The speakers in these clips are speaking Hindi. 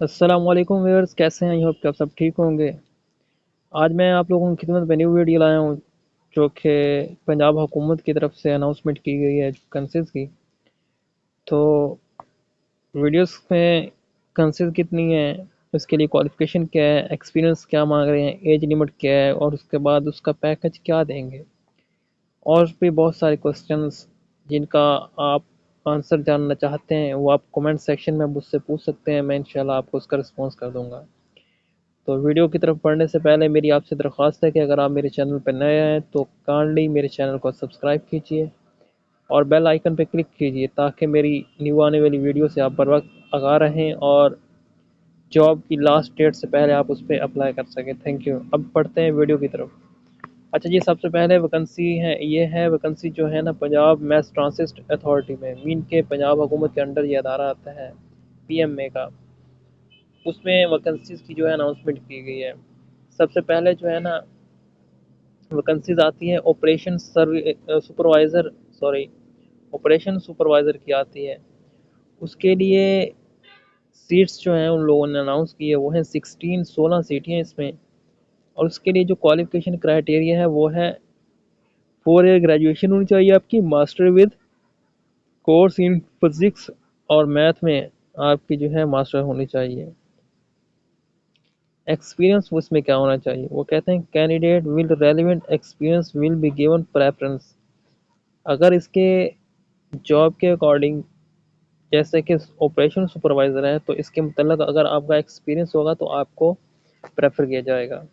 अस्सलाम वालेकुम व्यूअर्स, कैसे हैं? आई होप कि आप सब ठीक होंगे। आज मैं आप लोगों की खिदमत में न्यू वीडियो लाया हूँ जो कि पंजाब हुकूमत की तरफ से अनाउंसमेंट की गई है कंसेस की। तो वीडियोस में कंसेस कितनी है, उसके लिए क्वालिफ़िकेशन क्या है, एक्सपीरियंस क्या मांग रहे हैं, एज लिमिट क्या है और उसके बाद उसका पैकेज क्या देंगे, और भी बहुत सारे क्वेश्चंस जिनका आप आंसर जानना चाहते हैं वो आप कमेंट सेक्शन में मुझसे पूछ सकते हैं। मैं इंशाल्लाह आपको उसका रिस्पॉन्स कर दूँगा। तो वीडियो की तरफ बढ़ने से पहले मेरी आपसे दरख्वास्त है कि अगर आप मेरे चैनल पर नए हैं तो काइंडली मेरे चैनल को सब्सक्राइब कीजिए और बेल आइकन पर क्लिक कीजिए ताकि मेरी न्यू आने वाली वीडियो से आप बर वक्त आगाह रहें और जॉब की लास्ट डेट से पहले आप उस पर अप्लाई कर सकें। Thank you. अब बढ़ते हैं वीडियो की तरफ। अच्छा जी, सबसे पहले वैकेंसी है, ये है वैकेंसी जो है ना पंजाब मैस ट्रांसिट अथॉरिटी में, मीन के पंजाब हुकूमत के अंडर ये अदारा आता है पीएमए का। उसमें वैकेंसीज की जो है अनाउंसमेंट की गई है। सबसे पहले जो है ना वैकेंसीज आती है operation supervisor, sorry, operation supervisor की आती है। उसके लिए सीट्स जो हैं उन लोगों ने अनाउंस की है वो हैं 16 सीटें हैं इसमें। और उसके लिए जो क्वालिफिकेशन क्राइटेरिया है वो है 4 ईयर ग्रेजुएशन होनी चाहिए आपकी, master with course in physics और मैथ में आपकी जो है मास्टर होनी चाहिए। एक्सपीरियंस उसमें क्या होना चाहिए, वो कहते हैं candidate with relevant experience will be given preference. अगर इसके जॉब के अकॉर्डिंग, जैसे कि ऑपरेशन सुपरवाइज़र है तो इसके मतलब अगर आपका एक्सपीरियंस होगा तो आपको प्रेफर किया जाएगा।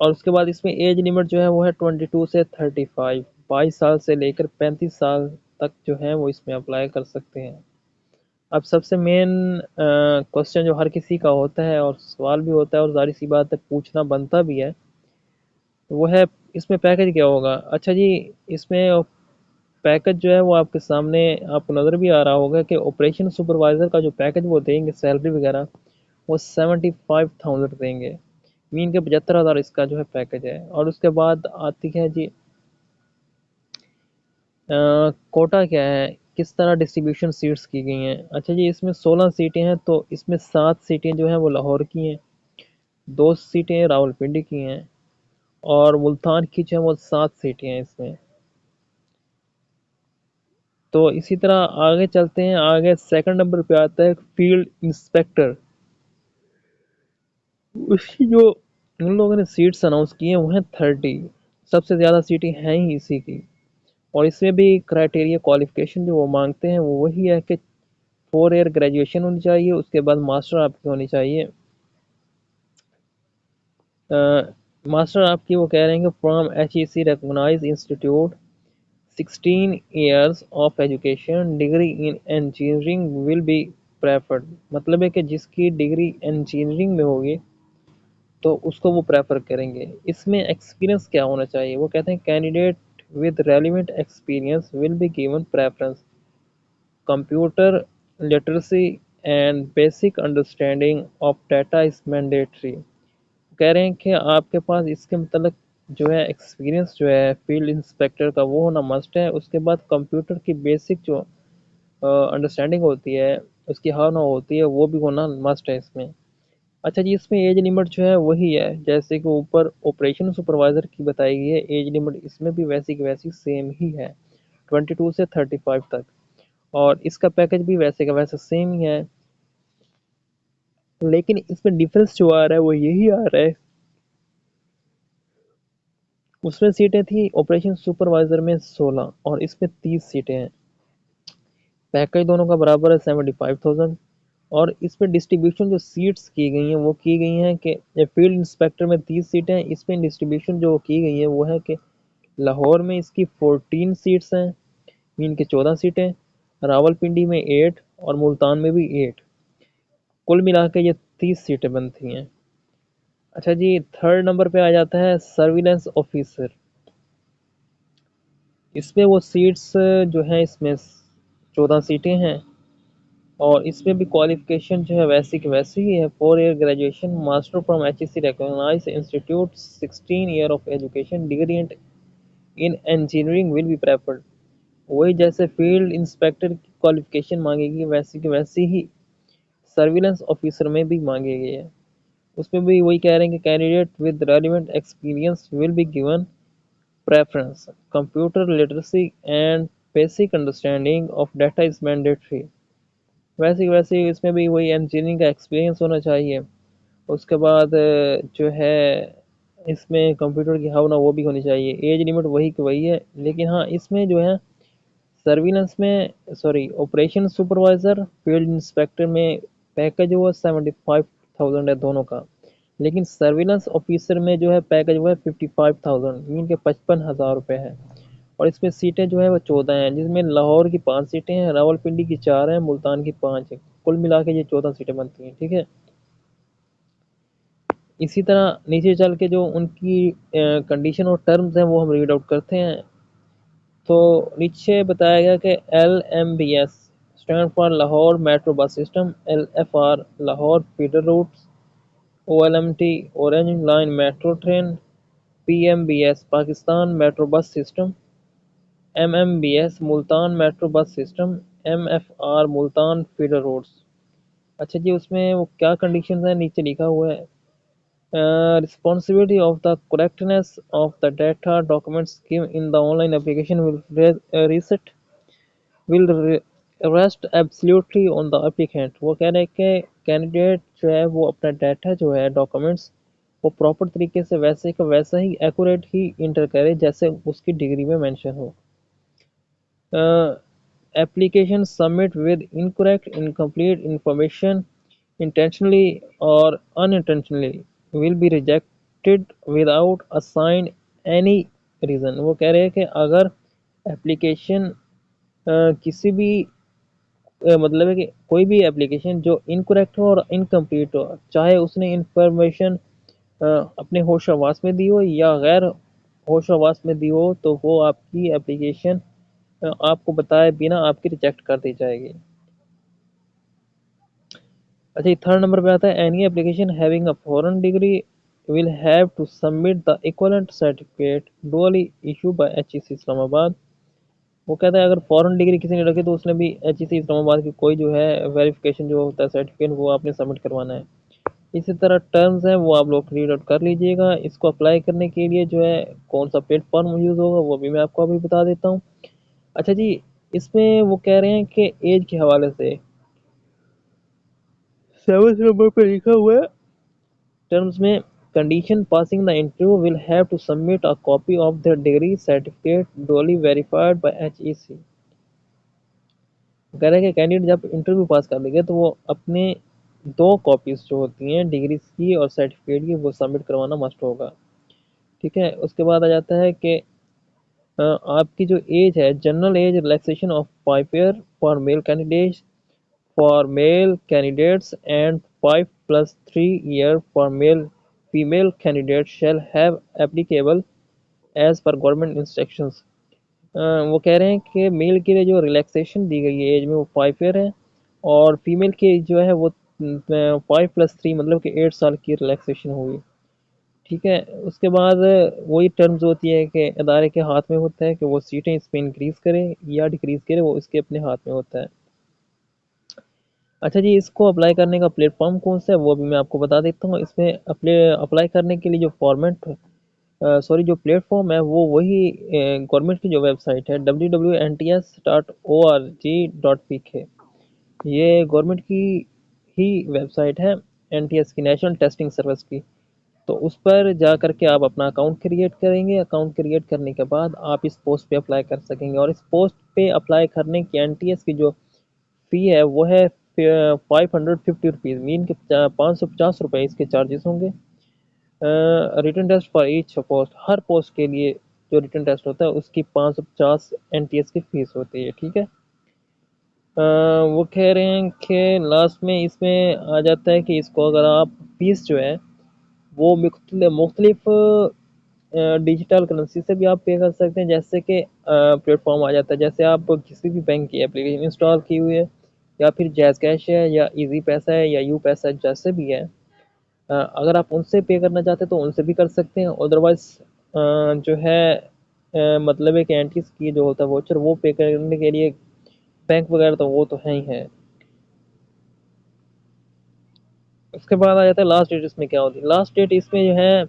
और उसके बाद इसमें एज लिमिट जो है वो है 22 से 35, 22 साल से लेकर 35 साल तक जो है वो इसमें अप्लाई कर सकते हैं। अब सबसे मेन क्वेश्चन जो हर किसी का होता है और सवाल भी होता है और जाहिर सी बात है पूछना बनता भी है, वो है इसमें पैकेज क्या होगा। अच्छा जी, इसमें पैकेज जो है वो आपके सामने आपको नज़र भी आ रहा होगा कि ऑपरेशन सुपरवाइज़र का जो पैकेज वो देंगे, सैलरी वगैरह वो 75,000 देंगे। मीन के 75,000 इसका जो है पैकेज है। और उसके बाद आती है जी कोटा क्या है, किस तरह डिस्ट्रीब्यूशन सीट्स की गई हैं। अच्छा जी, इसमें 16 सीटें हैं तो इसमें 7 सीटें जो हैं वो लाहौर की हैं, 2 सीटें रावलपिंडी की हैं और मुल्तान की जो है वो 7 सीटें हैं इसमें। तो इसी तरह आगे चलते हैं। आगे सेकंड नंबर पे आता है फील्ड इंस्पेक्टर। उसकी जो उन लोगों ने सीट्स अनाउंस की हैं वो हैं 30। सबसे ज़्यादा सीटें हैं ही इसी की। और इसमें भी क्राइटेरिया क्वालिफिकेशन जो वो मांगते हैं वो वही है कि 4 ईयर ग्रेजुएशन होनी चाहिए, उसके बाद मास्टर आपकी होनी चाहिए। मास्टर आपकी वो कह रहे हैं कि from HEC recognise institute, 16 years of education, degree in engineering will be preferred. मतलब है कि जिसकी डिग्री इंजीनियरिंग में होगी तो उसको वो प्रेफर करेंगे। इसमें एक्सपीरियंस क्या होना चाहिए, वो कहते हैं candidate with relevant experience will be given preference. Computer literacy and basic understanding of data is mandatory. कह रहे हैं कि आपके पास इसके मतलब जो है एक्सपीरियंस जो है फील्ड इंस्पेक्टर का वो होना मस्ट है। उसके बाद कंप्यूटर की बेसिक जो अंडरस्टैंडिंग होती है, उसकी हाव ना होती है, वो भी होना मस्ट है इसमें। अच्छा जी, इसमें एज लिमिट जो है वही है जैसे कि ऊपर ऑपरेशन सुपरवाइज़र की बताई गई है। एज लिमिट इसमें भी वैसी की वैसी सेम ही है, 22 से 35 तक। और इसका पैकेज भी वैसे का वैसा सेम ही है। लेकिन इसमें डिफरेंस जो आ रहा है वो यही आ रहा है, उसमें सीटें थी ऑपरेशन सुपरवाइज़र में 16 और इसमें 30 सीटें हैं। पैकेज दोनों का बराबर है 75,000। और इसमें डिस्ट्रीब्यूशन जो सीट्स की गई हैं वो की गई हैं कि फील्ड इंस्पेक्टर में 30 सीटें हैं। इसमें डिस्ट्रीब्यूशन जो की गई है वो है कि लाहौर में इसकी 14 सीट्स हैं, मीन के 14 सीटें, रावलपिंडी में 8 और मुल्तान में भी 8। कुल मिला के ये 30 सीटें बनती हैं। अच्छा जी, थर्ड नंबर पे आ जाता है सर्विलेंस ऑफिसर। इसमें वो सीट्स जो हैं इसमें 14 सीटें हैं और इसमें भी क्वालिफिकेशन जो है वैसी की वैसी ही है, 4 year graduation, master from HEC recognised institute, 16 year of education, degree in engineering will be preferred. वही जैसे फील्ड इंस्पेक्टर की क्वालिफिकेशन मांगेगी वैसी की वैसी ही सर्विलेंस ऑफिसर में भी मांगी गई है। उसमें भी वही कह रहे हैं कि candidate with relevant experience will be given preference, computer literacy and basic understanding of data is mandatory. वैसे वैसे इसमें भी वही इंजीनियरिंग का एक्सपीरियंस होना चाहिए। उसके बाद जो है इसमें कंप्यूटर की भावना वो भी होनी चाहिए। एज लिमिट वही की वही है, लेकिन हाँ इसमें जो है सर्विलेंस में sorry operation supervisor field inspector में पैकेज वो 75,000 है दोनों का। लेकिन सर्विलेंस ऑफिसर में जो है पैकेज वो है 55,000, मीन के 55,000 रुपये है। और इसमें सीटें जो है वो 14 हैं, जिसमें लाहौर की 5 सीटें हैं, रावलपिंडी की 4 हैं, मुल्तान की 5 है। कुल मिला के ये 14 सीटें बनती हैं। ठीक है, इसी तरह नीचे चल के जो उनकी कंडीशन और टर्म्स हैं वो हम रीड आउट करते हैं। तो नीचे बताया गया कि LMBS stand for Lahore metro bus system, LFR Lahore feeder routes, OLMT orange line metro train, PMBS Pakistan metro bus system, MMBS Multan metro bus system, MFR Multan feeder roads. अच्छा जी, उसमें वो क्या कंडीशन है नीचे लिखा हुआ है। Responsibility of the correctness of the data documents given in the online application will rest absolutely on the applicant। वो कह रहे हैं कि कैंडिडेट जो है वो अपना डाटा जो है डॉक्यूमेंट्स वो प्रॉपर तरीके से वैसे का वैसा ही एक्यूरेट ही इंटर करे जैसे उसकी डिग्री में मेंशन हो। Application submit with incorrect, incomplete information intentionally or unintentionally will be rejected without assign any reason। वो कह रहे हैं कि अगर एप्लीकेशन किसी भी मतलब है कि कोई भी एप्लीकेशन जो इनकरेक्ट हो और इनकम्प्लीट हो, चाहे उसने इंफॉर्मेशन अपने होश हवास में दी हो या गैर होश हवास में दी हो, तो वो आपकी एप्लीकेशन आपको बताए बिना आपकी रिजेक्ट कर दी जाएगी। अच्छा, थर्ड नंबर पे आता है any application having a foreign degree will have to submit the equivalent certificate duly issue by HEC Islamabad. वो कहता है अगर फॉरेन डिग्री किसी ने रखी तो उसने भी HEC इस्लामाबाद की कोई जो है वेरिफिकेशन जो होता है सर्टिफिकेट वो आपने सबमिट करवाना है। इसी तरह टर्म्स हैं वो आप लोग रीड आउट कर लीजिएगा। इसको अप्लाई करने के लिए जो है कौन सा प्लेटफॉर्म यूज़ होगा वो भी मैं आपको अभी बता देता हूँ। अच्छा जी, इसमें वो कह रहे हैं कि एज के हवाले से 7 नंबर पे लिखा हुआ है टर्म्स में condition passing the interview will have to submit a copy of their degree certificate duly verified by HEC। कह रहे हैं कि कैंडिडेट जब इंटरव्यू पास कर लेंगे तो वो अपने 2 कॉपीज जो होती हैं डिग्री की और सर्टिफिकेट की वो सबमिट करवाना मस्ट होगा। ठीक है, उसके बाद आ जाता है कि आपकी जो एज है general age relaxation of 5 year for male candidates and 5 + 3 year for female candidates shall have applicable as per government instructions। वो कह रहे हैं कि मेल के लिए जो रिलैक्सेशन दी गई है एज में वो 5 ईयर है, और फीमेल की जो है वो 5 + 3 मतलब कि 8 साल की रिलैक्सेशन होगी। ठीक है, उसके बाद वही टर्म्स होती है कि अदारे के हाथ में होता है कि वो सीटें इस पर इंक्रीज़ करे या डिक्रीज़ करे, वो इसके अपने हाथ में होता है। अच्छा जी, इसको अप्लाई करने का प्लेटफॉर्म कौन सा है वो भी मैं आपको बता देता हूँ। इसमें अप्लाई करने के लिए जो फॉर्मेट सॉरी जो प्लेटफॉर्म है वो वही गवर्नमेंट की जो वेबसाइट है www.nts.org.pk। ये गवर्नमेंट की ही वेबसाइट है, NTS की नेशनल टेस्टिंग सर्विस की। तो उस पर जा करके आप अपना अकाउंट क्रिएट करेंगे। अकाउंट क्रिएट करने के बाद आप इस पोस्ट पे अप्लाई कर सकेंगे, और इस पोस्ट पे अप्लाई करने की NTS की जो फ़ी है वो है 550 रुपीज़, मीन के 550 रुपये इसके चार्जेस होंगे। Written test for each post, हर पोस्ट के लिए जो रिटन टेस्ट होता है उसकी 550 NTS की फीस होती है। ठीक है, वो कह रहे हैं कि लास्ट में इसमें आ जाता है कि इसको अगर आप फीस जो है वो मुख्तलिफ डिजिटल करेंसी से भी आप पे कर सकते हैं। जैसे कि प्लेटफॉर्म आ जाता है, जैसे आप किसी भी बैंक की एप्लीकेशन इंस्टॉल की हुई है या फिर जैज़ कैश है या इजी पैसा है या यू पैसा है, जैसे भी है अगर आप उनसे पे करना चाहते हैं तो उनसे भी कर सकते हैं। अदरवाइज जो है मतलब है कि एंटीज की जो होता है वोचर वो पे करने के लिए बैंक वगैरह तो वो तो है ही है। उसके बाद आ जाता है लास्ट डेट। इसमें क्या होती है लास्ट डेट? इसमें जो है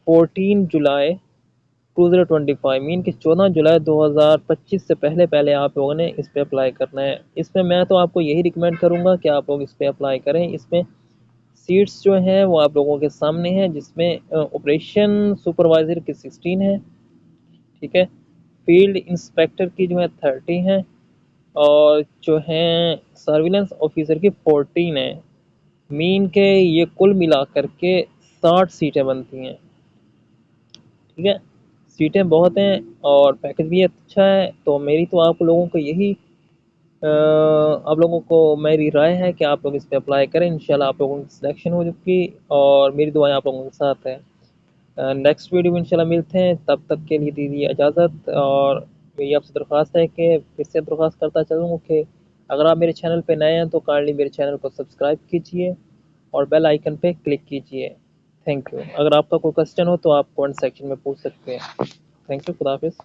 14 जुलाई 2025 मीन कि 14 जुलाई 2025 से पहले पहले आप लोगों ने इस पे अप्लाई करना है। इसमें मैं तो आपको यही रिकमेंड करूंगा कि आप लोग इस पे अप्लाई करें। इसमें सीट्स जो हैं वो आप लोगों के सामने हैं, जिसमें ऑपरेशन सुपरवाइजर की 16 है, ठीक है, फील्ड इंस्पेक्टर की जो है 30 है, और जो है सर्विलेंस ऑफिसर की 14 है। मीन के ये कुल मिला करके 60 सीटें बनती हैं, ठीक है। सीटें बहुत हैं और पैकेज भी अच्छा है। तो मेरी तो आप लोगों को यही आप लोगों को मेरी राय है कि आप लोग इस पे अप्लाई करें। इंशाल्लाह आप लोगों की सिलेक्शन हो चुकी, और मेरी दुआएं आप लोगों के साथ है। नेक्स्ट वीडियो में इंशाल्लाह मिलते हैं, तब तक के लिए दीजिए इजाज़त। और मेरी आपसे दरख्वास्त है कि फिर से दरख्वास्त करता चलूँ कि अगर आप मेरे चैनल पे नए हैं तो काइंडली मेरे चैनल को सब्सक्राइब कीजिए और बेल आइकन पे क्लिक कीजिए। Thank you. अगर आपका कोई क्वेश्चन हो तो आप कमेंट सेक्शन में पूछ सकते हैं। Thank you. खुदा हाफिज़।